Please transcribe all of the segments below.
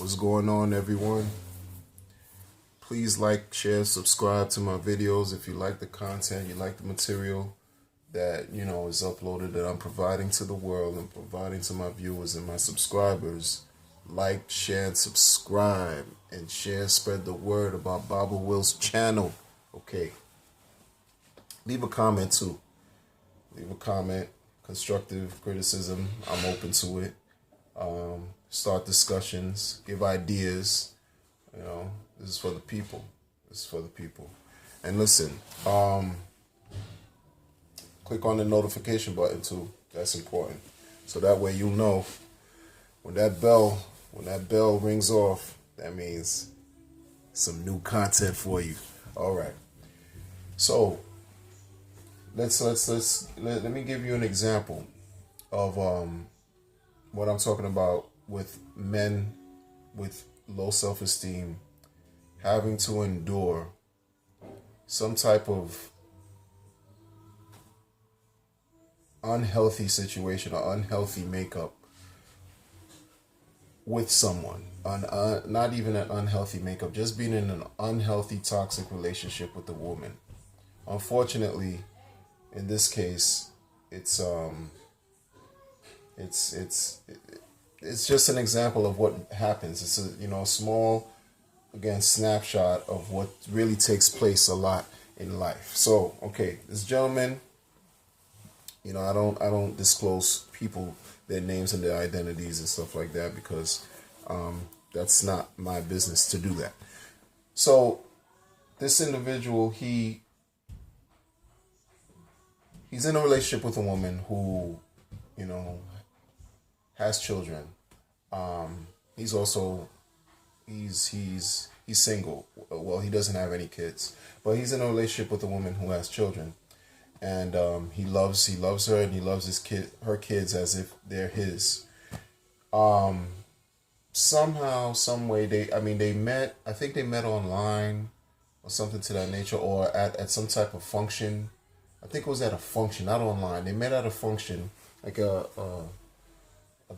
What's going on, everyone? Please like, share, subscribe to my videos if you like the content, you like the material that is uploaded, that I'm providing to the world and providing to my viewers and my subscribers. Like, share, and subscribe, and share, spread the word about Baba Will's channel. Okay. Leave a comment too. Leave a comment. Constructive criticism, I'm open to it. Start discussions, give ideas. This is for the people. This is for the people. And listen, click on the notification button too. That's important. So that way you'll know when that bell rings off, that means some new content for you. All right. So let me give you an example of what I'm talking about with men with low self-esteem having to endure some type of unhealthy situation or unhealthy makeup with someone. Not even an unhealthy makeup, just being in an unhealthy, toxic relationship with a woman. Unfortunately, in this case, it's just an example of what happens. It's a small, again, snapshot of what really takes place a lot in life. So, okay, this gentleman, I don't disclose people, their names and their identities and stuff like that, because that's not my business to do that. So this individual, he's in a relationship with a woman who, has children. He's also he's single. Well, he doesn't have any kids, but he's in a relationship with a woman who has children, and he loves her, and he loves her kids as if they're his. Somehow, some way, they met. I think they met online or something to that nature, or at some type of function. I think it was at a function, not online. They met at a function, like a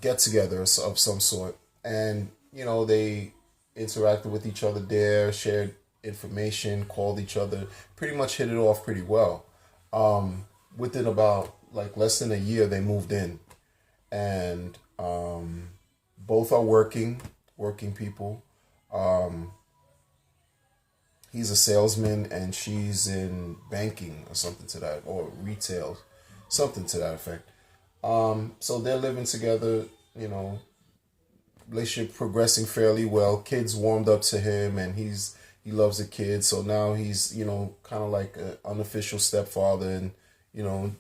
get together of some sort, and they interacted with each other there, shared information, called each other, pretty much hit it off pretty well. Within about less than a year, they moved in, and both are working people. He's a salesman and she's in banking or something to that, or retail, something to that effect. So they're living together, relationship progressing fairly well. Kids warmed up to him, and he loves the kids. So now he's, kind of like an unofficial stepfather, and,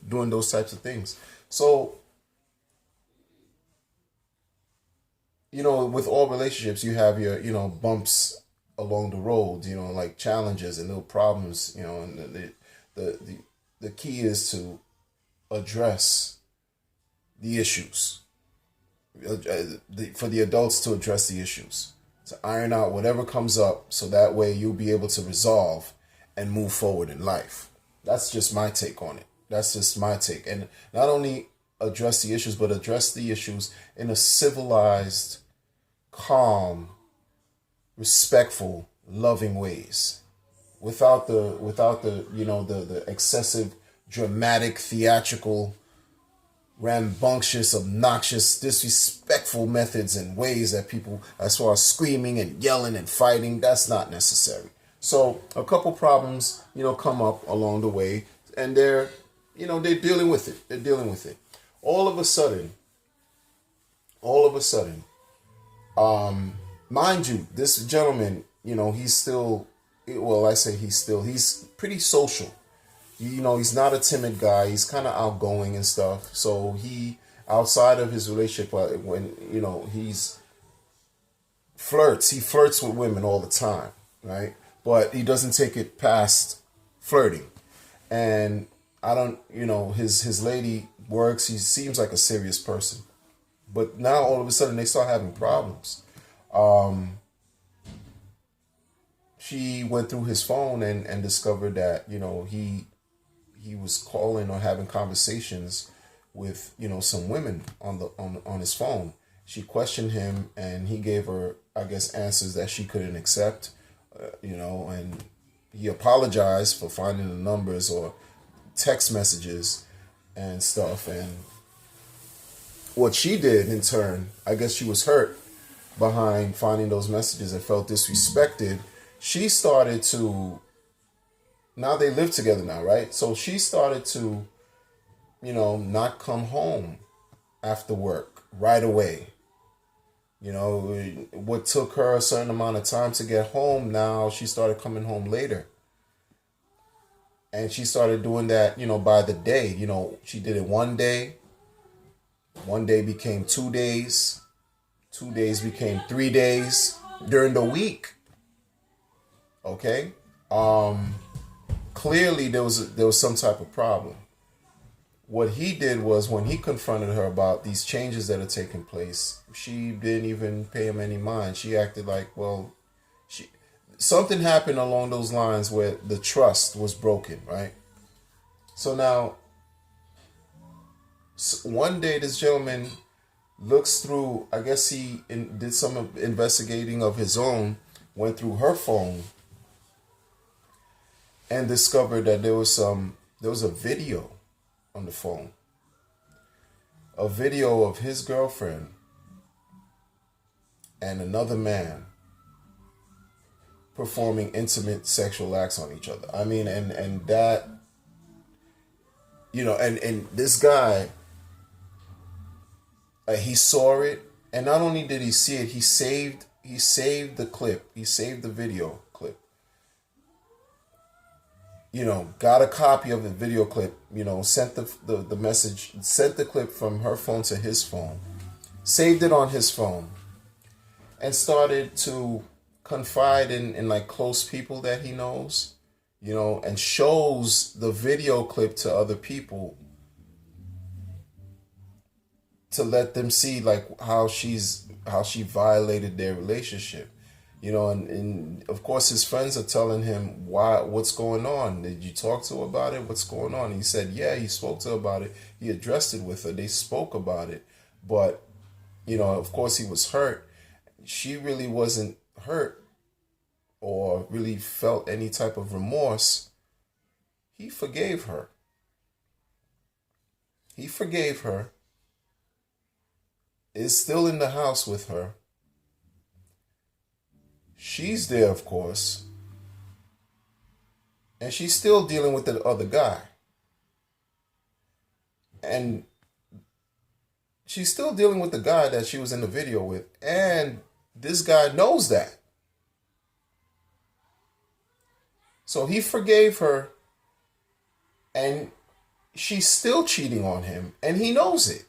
doing those types of things. So, with all relationships, you have your, bumps along the road, like challenges and little problems, and the key is to address the issues, for the adults to address the issues, to iron out whatever comes up, so that way you'll be able to resolve and move forward in life. That's just my take on it. That's just my take. And not only address the issues, but address the issues in a civilized, calm, respectful, loving ways, without the the excessive, dramatic, theatrical, rambunctious, obnoxious, disrespectful methods and ways that people, as far as screaming and yelling and fighting, that's not necessary. So a couple problems, come up along the way, and they're dealing with it. They're dealing with it. All of a sudden, mind you, this gentleman, he's still, he's pretty social. He's not a timid guy. He's kind of outgoing and stuff. So he, outside of his relationship, when, he flirts with women all the time, right? But he doesn't take it past flirting. And I don't, his lady works. He seems like a serious person. But now all of a sudden they start having problems. She went through his phone and discovered that, he was calling or having conversations with, some women on his phone. She questioned him, and he gave her, I guess, answers that she couldn't accept. And he apologized for finding the numbers or text messages and stuff. And what she did in turn, I guess she was hurt behind finding those messages and felt disrespected. She started to, now they live together now, right? So she started to, not come home after work right away. What took her a certain amount of time to get home, now she started coming home later. And she started doing that, by the day. She did it one day. One day became 2 days. 2 days became 3 days during the week. Okay? Clearly there was some type of problem. What he did was, when he confronted her about these changes that are taking place, she didn't even pay him any mind. She acted like, something happened along those lines where the trust was broken, right? So now, one day this gentleman looks through, I guess he did some investigating of his own, went through her phone, and discovered that there was a video on the phone. A video of his girlfriend and another man performing intimate sexual acts on each other. I mean, and that, and this guy, he saw it, and not only did he see it, he saved the clip. He saved the video clip. Got a copy of the video clip, sent the message, sent the clip from her phone to his phone, saved it on his phone, and started to confide in like close people that he knows, and shows the video clip to other people to let them see like how she violated their relationship. And of course his friends are telling him, what's going on? Did you talk to her about it? What's going on? And he said, yeah, he spoke to her about it. He addressed it with her. They spoke about it. But, of course he was hurt. She really wasn't hurt or really felt any type of remorse. He forgave her. He forgave her. Is still in the house with her. She's there, of course, and she's still dealing with the other guy. And she's still dealing with the guy that she was in the video with, and this guy knows that. So he forgave her, and she's still cheating on him, and he knows it.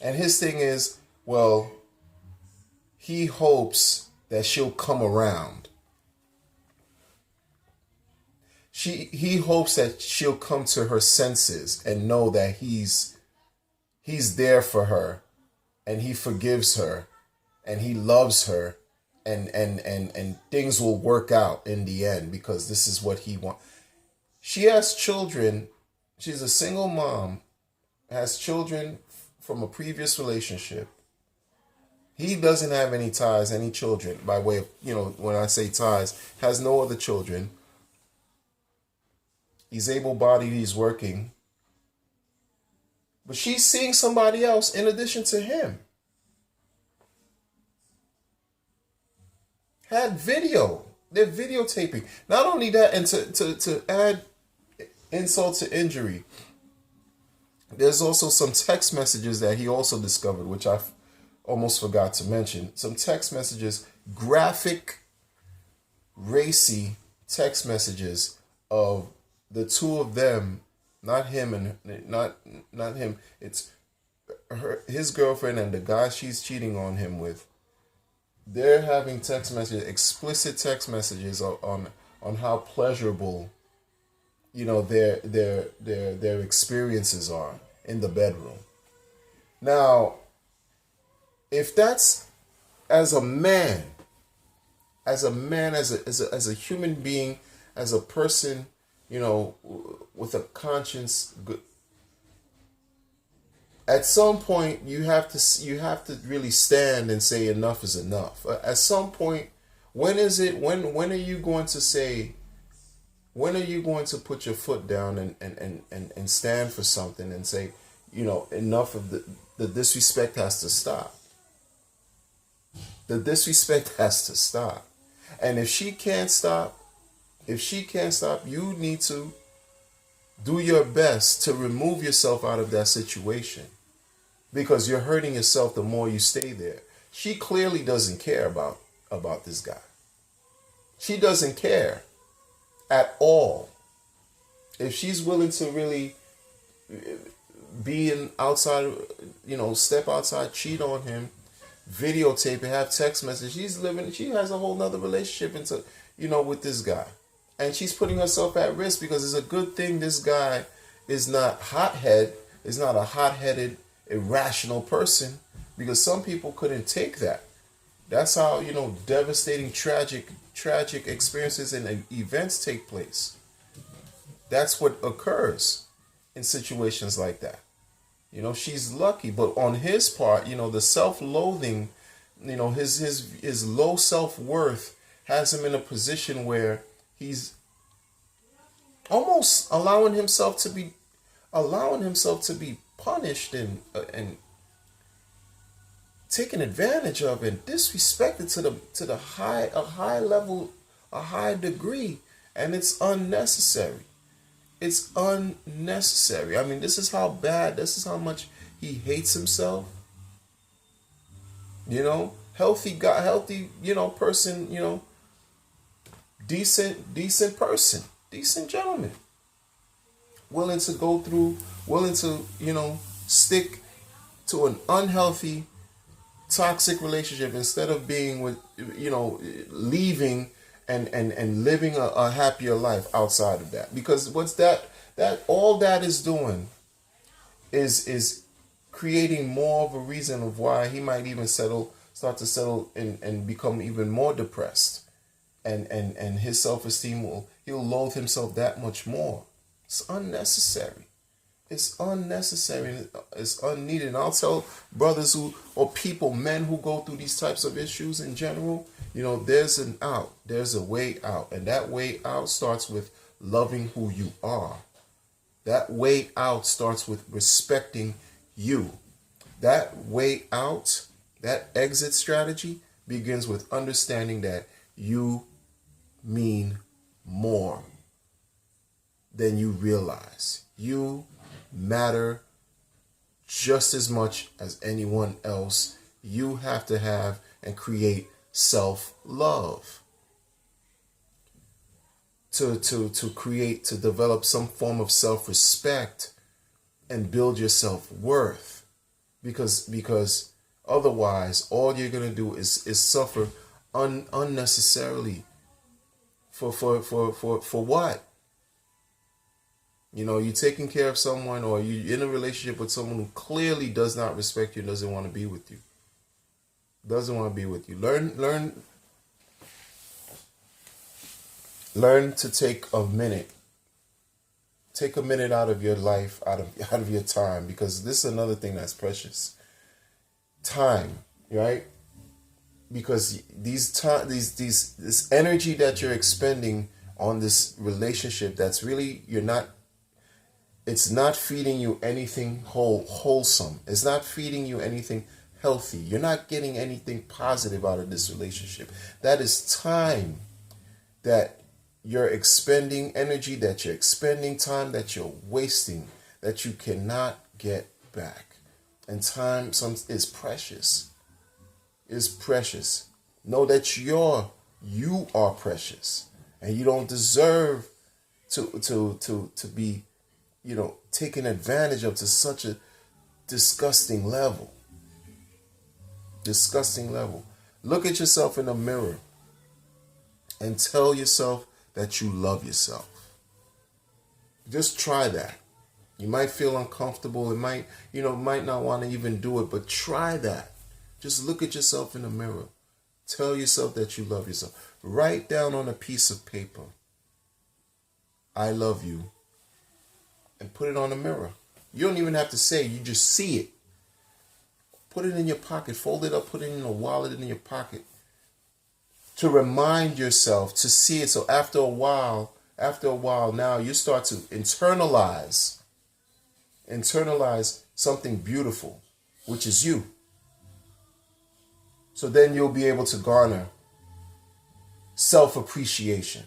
And his thing is, he hopes that she'll come around. He hopes that she'll come to her senses and know that he's there for her, and he forgives her, and he loves her, and things will work out in the end, because this is what he wants. She has children. She's a single mom, has children from a previous relationship. He doesn't have any ties, any children, by way of, when I say ties, has no other children. He's able-bodied, he's working. But she's seeing somebody else in addition to him. Had video. They're videotaping. Not only that, and to add insult to injury, there's also some text messages that he also discovered, which I almost forgot to mention. Some text messages, graphic, racy text messages of the two of them, not him and not him. It's his girlfriend and the guy she's cheating on him with. They're having text messages, explicit text messages on how pleasurable, their experiences are in the bedroom. Now, if that's as a man, as a human being, as a person, with a conscience, At some point, you have to really stand and say enough is enough. At some point, when is it? When are you going to say? When are you going to put your foot down and stand for something and say, enough of the disrespect has to stop. The disrespect has to stop. And if she can't stop, you need to do your best to remove yourself out of that situation, because you're hurting yourself the more you stay there. She clearly doesn't care about this guy. She doesn't care at all. If she's willing to really be in outside, step outside, cheat on him, videotape it, have text message, she has a whole nother relationship with this guy. And she's putting herself at risk, because it's a good thing this guy is not a hot-headed, irrational person, because some people couldn't take that. That's how, devastating, tragic experiences and events take place. That's what occurs in situations like that. She's lucky, but on his part, the self-loathing, his low self-worth has him in a position where he's almost allowing himself to be punished and taken advantage of and disrespected to a high level, a high degree, and it's unnecessary. It's unnecessary. I mean, this is how much he hates himself. Healthy guy, healthy, person, decent person, decent gentleman. Willing to stick to an unhealthy, toxic relationship instead of being with, leaving and living a happier life outside of that. Because what's that all that is doing is creating more of a reason of why he might even start to settle and become even more depressed. And his self-esteem he'll loathe himself that much more. It's unnecessary. It's unnecessary. It's unneeded. And I'll tell brothers men who go through these types of issues in general, there's an out. There's a way out. And that way out starts with loving who you are. That way out starts with respecting you. That way out, that exit strategy begins with understanding that you mean more than you realize. You matter just as much as anyone else. You have to have and create self-love to develop some form of self-respect and build your self-worth, because otherwise all you're going to do is suffer unnecessarily for what? You're taking care of someone, or you're in a relationship with someone who clearly does not respect you and doesn't want to be with you. Learn to take a minute. Take a minute out of your life, out of your time, because this is another thing that's precious. Time, right? Because this energy that you're expending on this relationship, that's really it's not feeding you anything wholesome. It's not feeding you anything healthy. You're not getting anything positive out of this relationship. That is time that you're expending, energy that you're expending, time that you're wasting, that you cannot get back. And time is precious. Is precious. Know that you are precious, and you don't deserve to be taken advantage of to such a disgusting level. Disgusting level. Look at yourself in the mirror and tell yourself that you love yourself. Just try that. You might feel uncomfortable. It might not want to even do it, but try that. Just look at yourself in the mirror. Tell yourself that you love yourself. Write down on a piece of paper, I love you, and put it on the mirror. You don't even have to say it. You just see it. Put it in your pocket. Fold it up. Put it in a wallet in your pocket. To remind yourself to see it. So after a while, now you start to internalize something beautiful, which is you. So then you'll be able to garner self-appreciation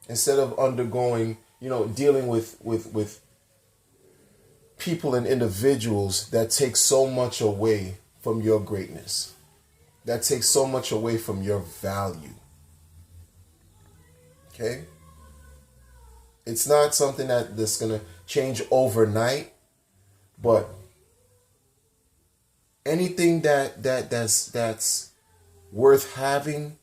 instead of undergoing, dealing with people and individuals that take so much away from your greatness, that takes so much away from your value. Okay? It's not something that's going to change overnight, but anything that's worth having,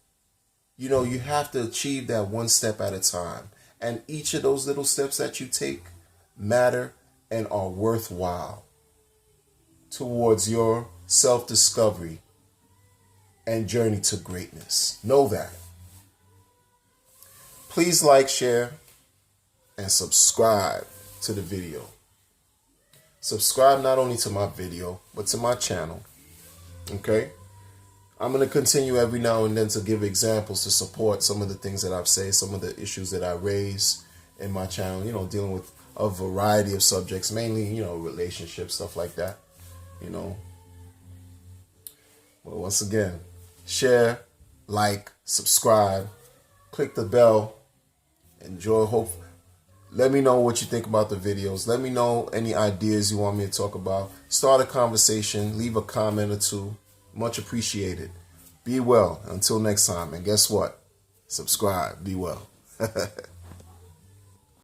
you have to achieve that one step at a time. And each of those little steps that you take matter and are worthwhile towards your self-discovery and journey to greatness. Know that. Please like, share, and subscribe to the video. Subscribe not only to my video, but to my channel. Okay? I'm going to continue every now and then to give examples to support some of the things that I've said, some of the issues that I raise in my channel, dealing with a variety of subjects, mainly, relationships, stuff like that, But once again, share, like, subscribe, click the bell, enjoy, hope. Let me know what you think about the videos. Let me know any ideas you want me to talk about. Start a conversation. Leave a comment or two. Much appreciated. Be well. Until next time. And guess what? Subscribe. Be well.